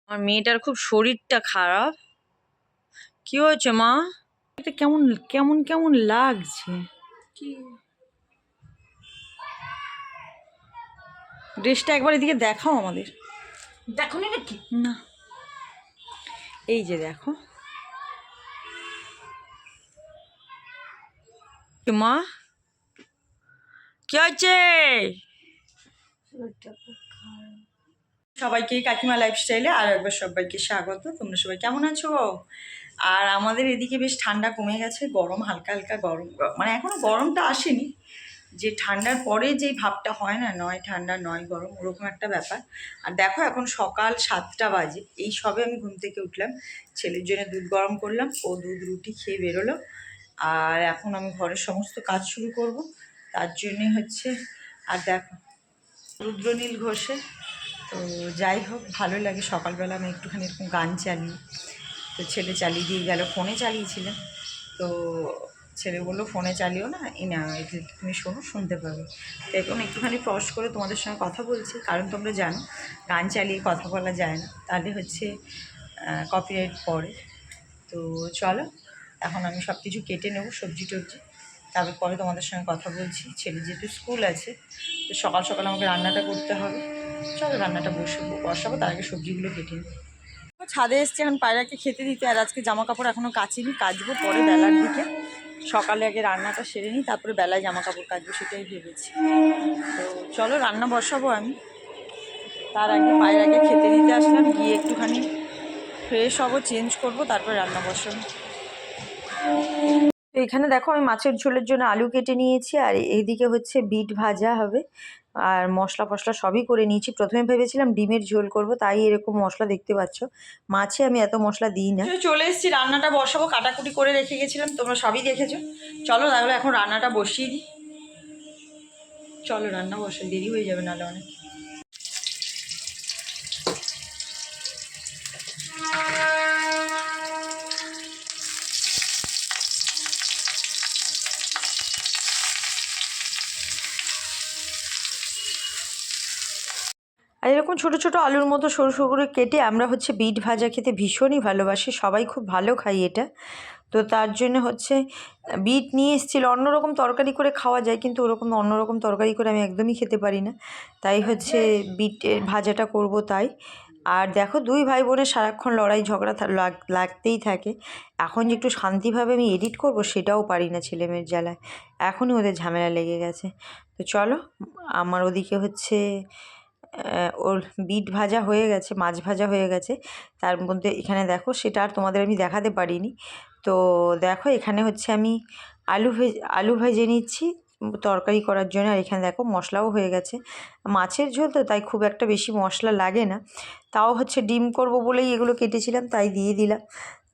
আমার মেয়েটার খুব শরীরটা খারাপ। কি হয়েছে মা? এটা কেমন কেমন কেমন লাগছে? কি ড্রেসটা একবার এদিকে দেখাও আমাদের। দেখো নি নাকি? না, এই যে দেখো মা, কি হয়েছে? সবাইকে কাকিমা লাইফস্টাইলে আর একবার সবাইকে স্বাগত। তোমরা সবাই কেমন আছো? আর আমাদের এদিকে বেশ ঠান্ডা কমে গেছে, গরম হালকা হালকা গরম, মানে এখনো গরমটা আসেনি, যে ঠান্ডার পরে যে ভাবটা হয় না, নয় ঠান্ডা নয় গরম, ওরকম একটা ব্যাপার। আর দেখো এখন সকাল 7টা বাজে, এই সবে আমি ঘুম থেকে উঠলাম, ছেলের জন্য দুধ গরম করলাম, ও দুধ রুটি খেয়ে বেরোলো। আর এখন আমি ঘরের সমস্ত কাজ শুরু করব, তার জন্যে হচ্ছে। আর দেখো রুদ্রনীল ঘোষের, তো যাই হোক ভালো লাগে সকালবেলা আমি একটুখানি এরকম গান চালিয়ে, তো ছেলে চালিয়ে দিয়ে গেল, ফোনে চালিয়েছিলেন, তো ছেলে বললো ফোনে চালিও না, এই না তুমি শোনো, শুনতে পাবে। তো এখন একটুখানি পজ করে তোমাদের সঙ্গে কথা বলছি, কারণ তোমরা জানো গান চালিয়ে কথা বলা যায় না, তাহলে হচ্ছে কপিরাইট পড়ে। তো চলো এখন আমি সব কিছু কেটে নেবো, সবজি টবজি, তারপর পরে তোমাদের সঙ্গে কথা বলছি। ছেলে যেহেতু স্কুল আছে, তো সকাল সকাল আমাকে রান্নাটা করতে হবে। চলো রান্নাটা বসাবো, তার আগে সবজিগুলো কেটে নিই। ছাদে এসছি এখন পায়রাকে খেতে দিতে, আর আজকে জামা কাপড় এখনও কাচিনি, কাচবো পরে বেলার দিকে। সকালে আগে রান্নাটা সেরে নিই, তারপরে বেলায় জামা কাপড় কাচবো, সেটাই ভেবেছি। তো চলো রান্না বসাবো আমি, তার আগে পায়রাকে খেতে দিতে আসলাম, গিয়ে একটুখানি ফ্রেশ হবো, চেঞ্জ করবো, তারপরে রান্না বসাবো। তো এখানে দেখো আমি মাছের ঝোলের জন্য আলু কেটে নিয়েছি, আর এইদিকে হচ্ছে বিট ভাজা হবে, আর মশলা ফসলা সবই করে নিয়েছি। প্রথমে ভেবেছিলাম ডিমের ঝোল করব, তাই এরকম মশলা দেখতে পাচ্ছ, মাছে আমি এত মশলা দিই না। চলে এসেছি, রান্নাটা বসাবো, কাটাকুটি করে রেখে গেছিলাম, তোমরা সবই দেখেছো। চলো তাহলে এখন রান্নাটা বসিয়ে দিই, চলো রান্না বসে, দেরি হয়ে যাবে নাহলে অনেক। আর এরকম ছোটো ছোটো আলুর মতো সরু সরু করে কেটে আমরা হচ্ছে বিট ভাজা খেতে ভীষণই ভালোবাসি, সবাই খুব ভালো খাই এটা। তো তার জন্য হচ্ছে বিট নিয়ে এসেছিলো, অন্যরকম তরকারি করে খাওয়া যায়, কিন্তু ওরকম অন্যরকম তরকারি করে আমি একদমই খেতে পারি না, তাই হচ্ছে বিটের ভাজাটা করব তাই। আর দেখো দুই ভাই বোনের সারাক্ষণ লড়াই ঝগড়া লাগতেই থাকে। এখন যে একটু শান্তিভাবে আমি এডিট করব সেটাও পারি না, ছেলেমেয়ের জ্বালায় এখনই ওদের ঝামেলা লেগে গেছে। তো চলো আমার ওদিকে হচ্ছে ওর বিট ভাজা হয়ে গেছে, মাছ ভাজা হয়ে গেছে, তার মধ্যে এখানে দেখো সেটা আর তোমাদের আমি দেখাতে পারিনি। তো দেখো এখানে হচ্ছে আমি আলু ভেজে নিচ্ছি তরকারি করার জন্য, আর এখানে দেখো মশলাও হয়ে গেছে। মাছের ঝোল তো তাই খুব একটা বেশি মশলা লাগে না, তাও হচ্ছে ডিম করব বলেই এগুলো কেটেছিলাম, তাই দিয়ে দিলাম।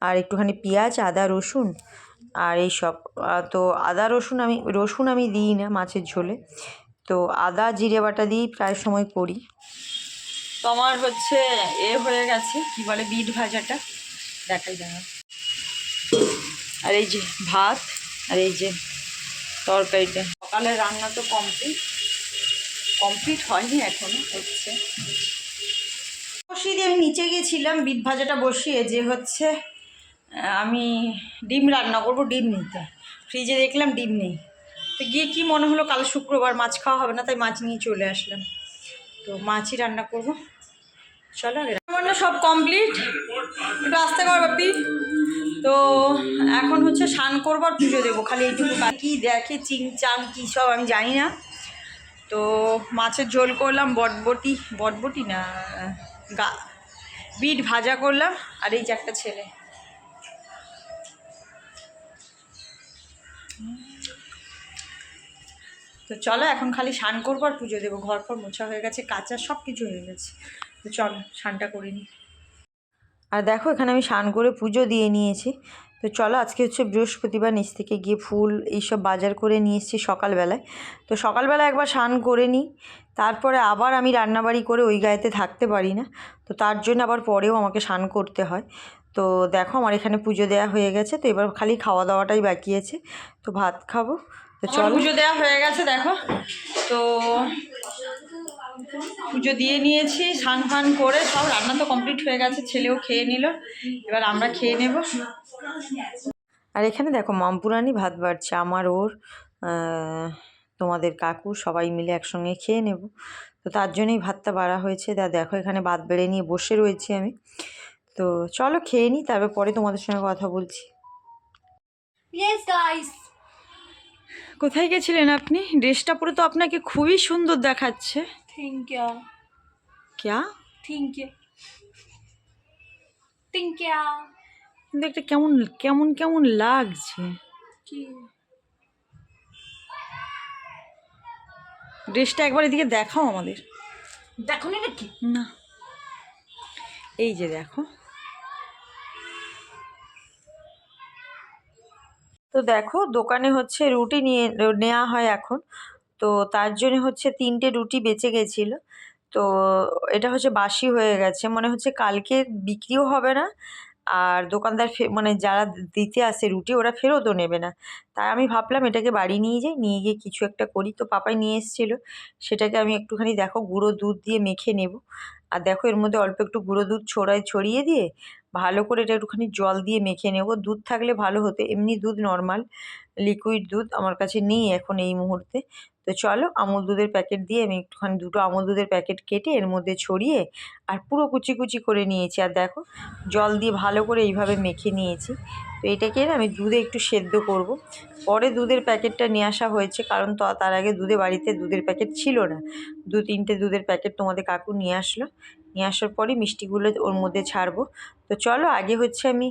আর একটুখানি পেঁয়াজ, আদা, রসুন আর এইসব। তো আদা রসুন আমি দিই না মাছের ঝোলে, তো আদা জিরে বাটা দিয়েই প্রায় সময় করি। তো আমার হচ্ছে হয়ে গেছে, কি বলে, বিট ভাজাটা দেখাই যাবে। আর এই যে ভাত, আর এই যে তরকারিটা। সকালের রান্না তো কমপ্লিট হয়নি, এখনো হচ্ছে। বসিয়ে দিয়ে আমি নিচে গিয়েছিলাম বিট ভাজাটা বসিয়ে, যে হচ্ছে আমি ডিম রান্না করব, ডিম নিতে। ফ্রিজে দেখলাম ডিম নেই, তো গিয়ে কি মনে হলো কাল শুক্রবার মাছ খাওয়া হবে না, তাই মাছ নিয়ে চলে আসলাম। তো মাছই রান্না করব, চলো। রান্না সব কমপ্লিট, একটু আসতে কর বাপি। তো এখন হচ্ছে স্নান করবো আর পুজো দেবো, খালি এইটুকু। কি দেখে চিংচাং কী সব আমি জানি না। তো মাছের ঝোল করলাম, বটবটি না বিট ভাজা করলাম, আর এই যে একটা ছেলে। তো চলো এখন খালি স্নান করবো আর পুজো দেবো, ঘর ফর মোছা হয়ে গেছে, কাঁচা সব কিছু হয়ে গেছে। তো চলো স্নানটা করে নিই। আর দেখো এখানে আমি স্নান করে পুজো দিয়ে নিয়েছি। তো চলো আজকে হচ্ছে বৃহস্পতিবার, নিচ থেকে গিয়ে ফুল এইসব বাজার করে নিয়ে এসেছি সকালবেলায়। তো সকালবেলা একবার স্নান করে নিই, তারপরে আবার আমি রান্নাবাড়ি করে ওই গায়েতে থাকতে পারি না, তো তার জন্য আবার পরেও আমাকে স্নান করতে হয়। তো দেখো আমার এখানে পুজো দেওয়া হয়ে গেছে, তো এবার খালি খাওয়া দাওয়াটাই বাকি আছে, তো ভাত খাবো। তো চলো পুজো দেওয়া হয়ে গেছে দেখো। তো পুজো দিয়ে নিয়েছি, স্নান ফান করে সব রান্না তো কমপ্লিট হয়ে গেছে, ছেলেও খেয়ে নিল, এবার আমরা খেয়ে নেব। আর এখানে দেখো মামপুরানি ভাত বাড়ছে, আমার ওর তোমাদের কাকু সবাই মিলে একসঙ্গে খেয়ে নেব, তো তার জন্যই ভাতটা বাড়া হয়েছে। দেখো এখানে ভাত বেড়ে নিয়ে বসে রয়েছি আমি, তো চলো খেয়ে নিই, তারপর পরে তোমাদের সঙ্গে কথা বলছি। Yes, guys. কোথায় গেছিলেন আপনি? ড্রেসটা পরে তো আপনাকে খুবই সুন্দর দেখাচ্ছে। Thank you. ক্যা? Thank you. Thank you. কিন্তু একটা কেমন কেমন কেমন লাগছে। কি? ড্রেসটা একবার এদিকে দেখাও আমাদের। দেখোনি নাকি? না, এই যে দেখো। তো দেখো দোকানে হচ্ছে রুটি নেওয়া হয় এখন, তো তার জন্য হচ্ছে 3টে রুটি বেঁচে গেছিলো, তো এটা হচ্ছে বাসি হয়ে গেছে, মনে হচ্ছে কালকে বিক্রিও হবে না, আর দোকানদার মানে যারা দিতে আসে রুটি ওরা ফেরতও নেবে না। তাই আমি ভাবলাম এটাকে বাড়ি নিয়ে যাই, নিয়ে গিয়ে কিছু একটা করি। তো পাপাই নিয়ে এসেছিলো, সেটাকে আমি একটুখানি দেখো গুঁড়ো দুধ দিয়ে মেখে নেব। আর দেখো এর মধ্যে অল্প একটু গুঁড়ো দুধ ছড়িয়ে দিয়ে ভালো করে এটা একটুখানি জল দিয়ে মেখে নেব। দুধ থাকলে ভালো হতো, এমনি দুধ নর্মাল লিকুইড দুধ আমার কাছে নেই এখন এই মুহূর্তে। তো চলো আমুল দুধের প্যাকেট দিয়ে আমি একটুখানি 2টো আমুল দুধের প্যাকেট কেটে এর মধ্যে ছড়িয়ে আর পুরো কুচি কুচি করে নিয়েছি, আর দেখো জল দিয়ে ভালো করে এইভাবে মেখে নিয়েছি। তো এটাকে আমি দুধে একটু সেদ্ধ করব, পরে দুধের প্যাকেটটা নিয়ে আসা হয়েছে, কারণ তো তার আগে বাড়িতে দুধের প্যাকেট ছিল না। 2-3টে দুধের প্যাকেট তোমাদের কাকু নিয়ে আসলো, নিয়ে আসার পরে মিষ্টিগুলো ওর মধ্যে ছাড়বো। তো চলো আগে হচ্ছে আমি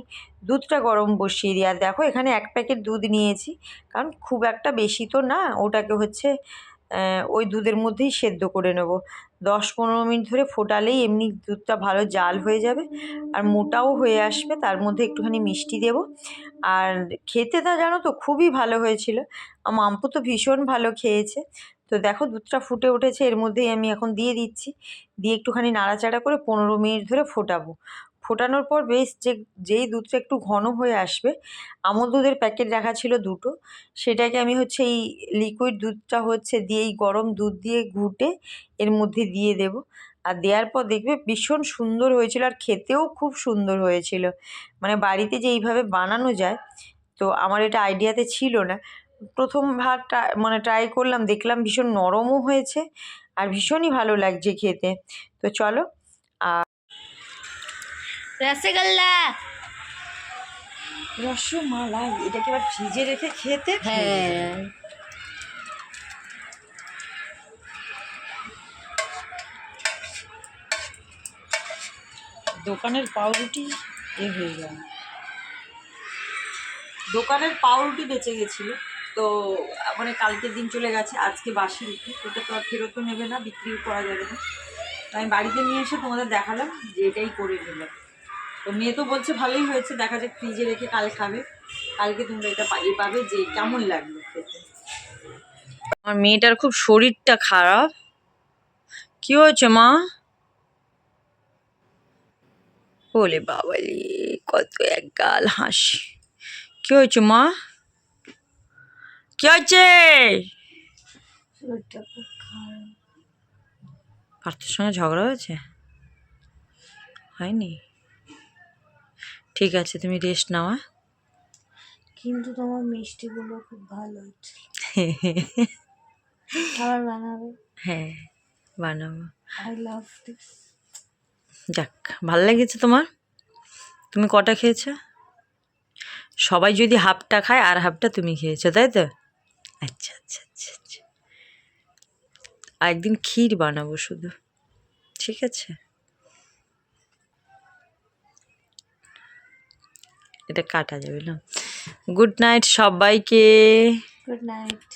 দুধটা গরম বসিয়ে দিই। আর দেখো এখানে 1 প্যাকেট দুধ নিয়েছি, কারণ খুব একটা বেশি তো না, ওটাকে হচ্ছে ওই দুধের মধ্যেই সেদ্ধ করে নেব। 10-15 মিনিট ধরে ফোটালেই এমনি দুধটা ভালো জাল হয়ে যাবে আর মোটাও হয়ে আসবে। তার মধ্যে একটুখানি মিষ্টি দেব, আর খেতে তা জানো তো খুবই ভালো হয়েছিল, মাম্পু তো ভীষণ ভালো খেয়েছে। তো দেখো দুধটা ফুটে উঠেছে, এর মধ্যেই আমি এখন দিয়ে দিচ্ছি, দিয়ে একটুখানি নাড়াচাড়া করে 15 মিনিট ধরে ফোটাবো। ফোটানোর পর বেশ যেই দুধটা একটু ঘন হয়ে আসবে, আমুল দুধের প্যাকেট রাখা ছিল 2টো, সেটাকে আমি হচ্ছে এই লিকুইড দুধটা হচ্ছে দিয়ে এই গরম দুধ দিয়ে ঘুটে এর মধ্যে দিয়ে দেব। আর দেওয়ার পর দেখবে ভীষণ সুন্দর হয়েছিল, আর খেতেও খুব সুন্দর হয়েছিল। মানে বাড়িতে যে এইভাবে বানানো যায়, তো আমার এটা আইডিয়াতে ছিল না। প্রথমবার মানে ট্রাই করলাম, দেখলাম ভীষণ নরমও হয়েছে আর ভীষণই ভালো লাগছে খেতে। তো চলো রসগোল্লা। রসমালাই, এটাকে আবার ফ্রিজে রেখে খেতে। হ্যাঁ। দোকানের পাউরুটি হয়ে গেল, দোকানের পাউরুটি বেঁচে গেছিলো, তো মানে কালকের দিন চলে গেছে, আজকে বাসি রুটি, ওটা তো আর ফেরতও নেবে না, বিক্রিও করা যাবে না। আমি বাড়িতে নিয়ে এসে তোমাদের দেখালাম যে এটাই করে নিলাম। তো মেয়ে তো বলছে ভালোই হয়েছে, দেখা যাক ফ্রিজে রেখে কাল খাবে, কালকে তোমরা এটা পাবে যে কেমন লাগবে খেতে। আমার মেয়েটার খুব শরীরটা খারাপ। কি হয়েছে মা? বলে বাবালি কত এক গাল হাসি। কি হয়েছে মা? কি হয়েছে? পার্থর সঙ্গে ঝগড়া হয়েছে? হয়নি? ঠিক আছে তুমি রেস্ট নাও। কিন্তু তোমার মিষ্টিগুলো খুব ভালো হচ্ছে। আবার বানাবে? হ্যাঁ বানাবো। I love this. যাক ভালো লেগেছে তোমার? তুমি কটা খেয়েছো? সবাই যদি হাফটা খায় আর হাফটা তুমি খেয়েছো, তাই তো? আচ্ছা আচ্ছা আচ্ছা আচ্ছা, আর একদিন ক্ষীর বানাবো শুধু, ঠিক আছে? এটা কাটা যাবে না। গুড নাইট সবাইকে। Good night.